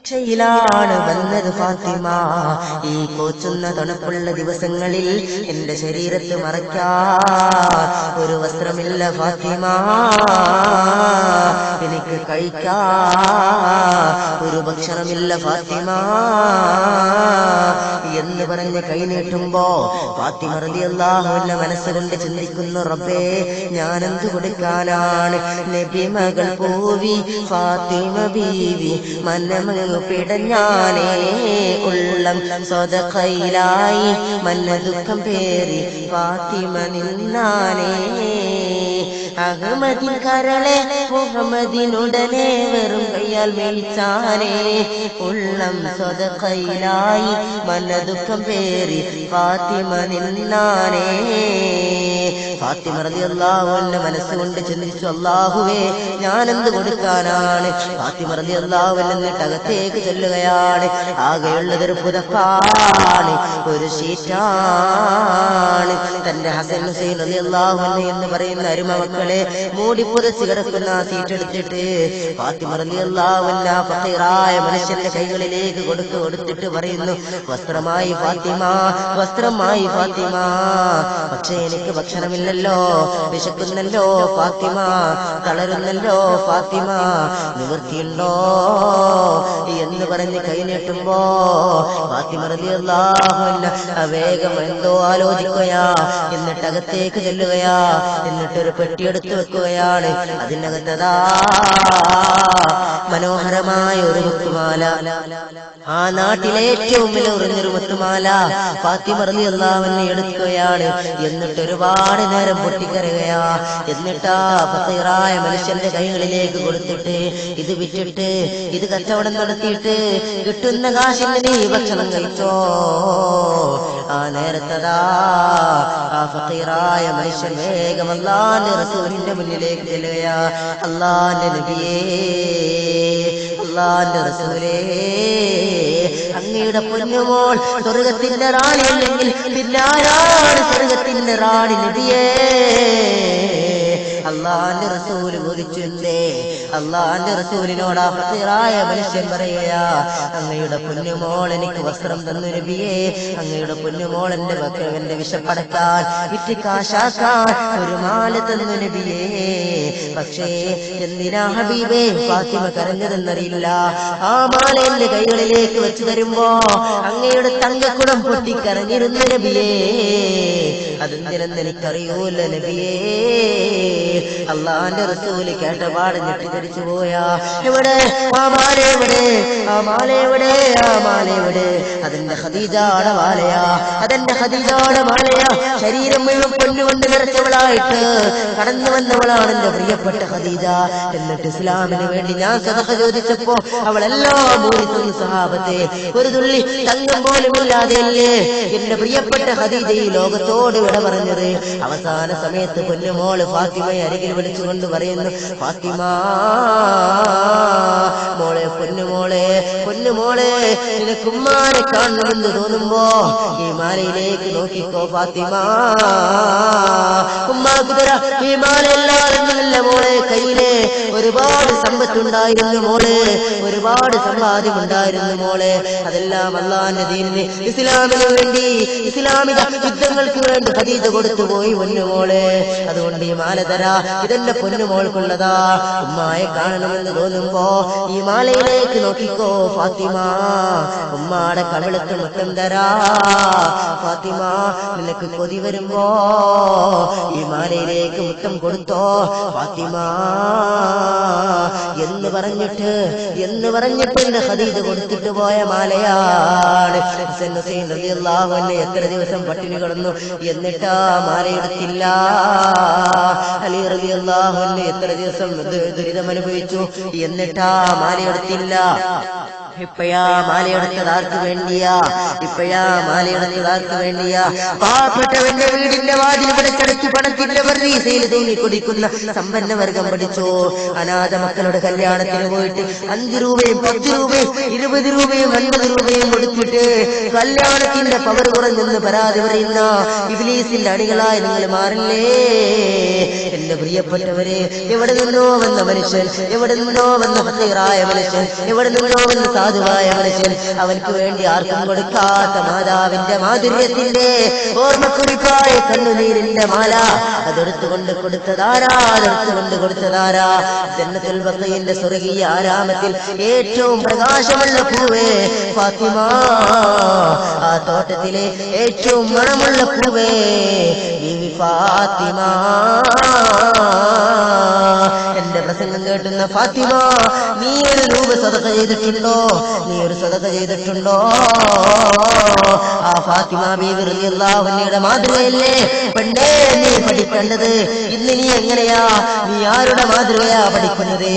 ാണ് വന്നത് ഫാത്തിമ. ഈ കോച്ചുന്ന തണുപ്പുള്ള ദിവസങ്ങളിൽ എന്റെ ശരീരത്ത് മറയ്ക്കാൻ ഒരു വസ്ത്രമില്ല ഫാത്തിമ. എനിക്ക് കഴിക്കാൻ ഒരു ഭക്ഷണമില്ല ഫാത്തിമ എന്ന് പറഞ്ഞ് കൈനീട്ടുമ്പോ ഫാത്തിമ റളിയല്ലാഹു അൻഹ മനസ്സുകൊണ്ട് ചിന്തിക്കുന്നു, റബ്ബേ ഞാനെന്ത് കൊടുക്കാനാണ്? നബി മകൾ പൂവി ഫാത്തിമ ബീവി മനമങ്ങ് പിടഞ്ഞാനേ ഉള്ളം സ്വതഖയിലായി മന്ന ദുഃഖം പേറി ഫാത്തിമ നിന്നാനേ. അഹമ്മദിൻ കരളെ മുഹമ്മദിനുടനെ വെറും കയ്യാൽ മേൽച്ചാനേ ഉള്ളം സ്വതഖയിലായി മന്ന ദുഃഖം പേറി ഫാത്തിമ നിന്നാനേ. ഫാത്തിമ റളിയല്ലാഹു അൻഹ മനസ്സുകൊണ്ട് ചിന്തിച്ചു, അല്ലാഹുവേ ഞാനെന്ത് കൊടുക്കാനാണ്? ഫാത്തിമ റളിയല്ലാഹു അൻഹ എന്നിട്ട് അകത്തേക്ക് ചെല്ലുകയാണ്. ആകെയുള്ളതൊരു പുതപ്പാണ്, ഒരു ഷീറ്റാണ്. തന്റെ ഹസൻ ഹുസൈൻ റളിയല്ലാഹു അൻഹു എന്ന് പറയുന്ന അരുമ മക്കളെ മൂടി പുതച്ച് കിടക്കുന്ന ആ സീറ്റ് എടുത്തിട്ട് ഫാത്തിമ റളിയല്ലാഹു അൻഹ ഫഖീറായ മനുഷ്യന്റെ കൈകളിലേക്ക് കൊടുത്തിട്ട് പറയുന്നു, വസ്ത്രമായി ഫാത്തിമ, വസ്ത്രമായി ഫാത്തിമ. പക്ഷേ എനിക്ക് ഭക്ഷണമില്ലല്ലോ, വിശക്കുന്നല്ലോ ഫാത്തിമ, തളരുന്നല്ലോ ഫാത്തിമ, നിവൃത്തിയുണ്ടോ എന്ന് പറഞ്ഞ് കൈനീട്ടുമ്പോ ഫാത്തിമ റളിയല്ലാഹു അൻഹ വേഗം എന്തോ ആലോചിക്കുകയാ. എന്നിട്ട് അകത്തേക്ക് ചെല്ലുകയാ. എന്നിട്ടൊരു പെട്ടിയെടുത്ത് വെക്കുകയാണ്. അതിനകത്തതാ മനോഹരമായ ഒരു മുത്തുമാല, ആ നാട്ടിലെ ഏറ്റവും വില കുറഞ്ഞൊരു മുത്തുമാല ഫാത്തിമ റളിയല്ലാഹു അൻഹ എടുക്കുകയാണ്. എന്നിട്ട് ഒരുപാട് നേരം പൊട്ടിക്കരയുകയാ. എന്നിട്ടാ ഫഖീറായ മനുഷ്യന്റെ കൈകളിലേക്ക് കൊടുത്തിട്ട്, ഇത് വിറ്റിട്ട് ഇത് കച്ചവടം നടത്തിയിട്ട് കിട്ടുന്ന കാശിന് നീ ഭക്ഷണം കഴിച്ചോ. ആ നേരത്തതാ ആ ഫഖീറായ മനുഷ്യൻ വേഗം അല്ലാഹുവിന്റെ റസൂലിന്റെ മുന്നിലേക്ക് ചെല്ലുകയാ. അല്ലാഹുവിന്റെ നബിയേ, അല്ലാഹുവിന്റെ റസൂലേ, അങ്ങയുടെ പൊന്നുമോൾ സ്വർഗത്തിന്റെ റാണി അല്ലെങ്കിൽ പിന്നെ ആരാണ് സ്വർഗത്തിന്റെ റാണി? നബിയേ, അല്ലാഹുവിന്റെ റസൂൽ ചോദിച്ചെന്തേ? അല്ലാഹുവിന്റെ റസൂലിനോട് ആ ഫഖീറായ മനുഷ്യൻ പറയുകയാ, അങ്ങയുടെ പൊന്നുമോൾ എനിക്ക് വസ്ത്രം തന്നു നബിയേ. അങ്ങയുടെ പൊന്നുമോൾ എന്റെ വിശപ്പടക്കാൻ വിറ്റ് കാശാക്കാൻ ഒരു മാല തന്നു നബിയേ. പക്ഷേ എന്തിനാ ഹബീബേ ഫാത്തിമ കരഞ്ഞതെന്നറിയില്ല. ആ മാല എന്റെ കൈകളിലേക്ക് വെച്ച് തരുമ്പോ അങ്ങയുടെ തങ്കക്കുടം പൊട്ടിക്കരഞ്ഞിരുന്നു നബിയേ. അതെന്തിനെന്ന് എനിക്കറിയൂല നബിയേ. അല്ലാഹുവിന്റെ റസൂല് കേട്ടപാട് ഞെട്ടിത്തെറിച്ചു പോയാ. എവിടെ ആ മാല? എവിടെ ആ മാല? എവിടെ ആ മാല? എവിടെ? അതെന്റെ ഖദീജയുടെ മാലയാ, അതെന്റെ ഖദീജയുടെ മാലയാ. ശരീരം മുഴുവൻ പൊന്നുകൊണ്ട് നിറച്ചവളായിട്ട് കടന്നു വന്നവളാണ് എന്റെ പ്രിയപ്പെട്ട ഖദീജ. എന്നിട്ട് ഇസ്ലാമിന് വേണ്ടി ഞാൻ സദഖ ചോദിച്ചപ്പോ അവളെല്ലാം ഊരിത്തുന്നു സഹാബത്തെ. ഒരു തുള്ളി തങ്കം പോലും ഇല്ലാതെയല്ലേ എന്റെ പ്രിയപ്പെട്ട ഖദീജ ഈ ലോകത്തോട് വിട പറഞ്ഞത്. അവസാന സമയത്ത് പൊന്നുമോള് ഫാത്തിമയെ അരികിൽ വിളിച്ചുകൊണ്ട് പറയുന്നു, ഫാത്തിമ മോളെ, പൊന്നുമോളെ, പൊന്നുമോളെ, നിനക്ക് ഉമ്മാനെ കാണണമെന്ന് തോന്നുമ്പോ ഈ മാലയിലേക്ക് നോക്കിക്കോ ഫാത്തിമ. ഉമ്മാക്ക് തരാ ഈ മാലയല്ലാതെന്നല്ല മോളെ. കയ്യിലെ ഒരുപാട് സമ്പത്തുണ്ടായിരുന്നു മോളെ, ഒരുപാട് സമ്പാദ്യം ഉണ്ടായിരുന്നു മോളെ. അതെല്ലാം അല്ലാഹുവിന്റെ ദീനിന്, ഇസ്ലാമിന് വേണ്ടി, ഇസ്ലാമിക യുദ്ധങ്ങൾക്ക് വേണ്ടി ഖദീജ കൊടുത്തുപോയി പൊന്നുമോളെ. അതുകൊണ്ട് ഈ മാല തരാ, ഇതെന്റെ പൊന്നുമോൾക്കുള്ളതാ. ഉമ്മായെ കാണണമെന്ന് തോന്നുമ്പോ ഈ മാലയിലേക്ക് നോക്കിക്കോ ഫാത്തിമ. ഉമ്മാടെ കവിളത്ത് മുത്തം തരാ ഫാത്തിമ. നിനക്ക് കൊതി വരുമ്പോ ഈ മാലയിലേക്ക് മുത്തം കൊടുത്തോ ഫാത്തിമ എന്ന് പറഞ്ഞിട്ട് എന്റെ ഖദീജ കൊടുത്തിട്ട് പോയ മാലയാണ്. ഹസൻ ഹുസൈൻ റളിയല്ലാഹു അൻഹു എത്ര ദിവസം പട്ടിണി കിടന്നു, എന്നിട്ടാ മാലയെടുത്തില്ല. അലി റളിയല്ലാഹു അൻഹു എത്ര ദിവസം ദുരിതമനുഭവിച്ചു, എന്നിട്ടാ മാലയെടുത്തില്ല. ഇപ്പയാ മാലയെടുത്തത് ആർക്ക് വേണ്ടിയാ? ഇപ്പയാ മാലയെടുത്തത് ആർക്ക് വേണ്ടിയാ? പാവപ്പെട്ടവന്റെ വീടിന്റെ വാതിൽ വിളിച്ചടച്ച് പണത്തിന്റെ പർദീസയിൽ തൂങ്ങി കുടിക്കുന്ന സമ്പന്ന വർഗം പഠിച്ചോ. അനാഥ മക്കളുടെ കല്യാണത്തിന് പോയിട്ട് 5 രൂപയും 10 രൂപയും 20 രൂപയും 50 രൂപയും കൊടുത്തിട്ട് കല്യാണത്തിന്റെ പവർ കുറഞ്ഞെന്ന് പരാതി പറയുന്ന ഇബ്ലീസിന്റെ അണികളായി നിങ്ങൾ മാറില്ലേ? എന്റെ പ്രിയപ്പെട്ടവരെ, എവിടെ നിന്നോ വന്ന മനുഷ്യൻ, എവിടെ നിന്നോ വന്ന ഫഖീറായ മനുഷ്യൻ, എവിടെ നിന്നോ വന്ന സാധുവായ മനുഷ്യൻ, അവർക്ക് വേണ്ടി ആർക്കും കൊടുക്കാത്ത മാതാവിന്റെ മാധുര്യത്തിന്റെ ഓർമ്മക്കുറിപ്പായ കണ്ണുനീരിന്റെ മാല അതെടുത്തുകൊണ്ട് കൊടുത്തതാരാ? അതെടുത്തുകൊണ്ട് കൊടുത്തതാരാ? ജന്നത്തുൽ ബഖീന്റെ സ്വർഗീയ ആരാമത്തിൽ ഏറ്റവും പ്രകാശമുള്ള പൂവേ ഫാത്തിമ, ആ തോട്ടത്തിലെ ഏറ്റവും മണമുള്ള പൂവേ ബീവി ഫാത്തിമ. എന്റെ പ്രസംഗം കേട്ടുന്ന ഫാത്തിമ, നീ ഒരു രൂപ സദഖ ചെയ്തിട്ടുണ്ടോ? നീ ഒരു സദഖ ചെയ്തിട്ടുണ്ടോ? ആ ഫാത്തിമ ബീവി റളിയല്ലാഹു അൻഹയുടെ മാതൃകയല്ലേ പെണ്ണേ നീ പഠിക്കേണ്ടത്? ഇന്ന് നീ എങ്ങനെയാ, നീ ആരുടെ മാതൃകയാ പഠിക്കുന്നത്?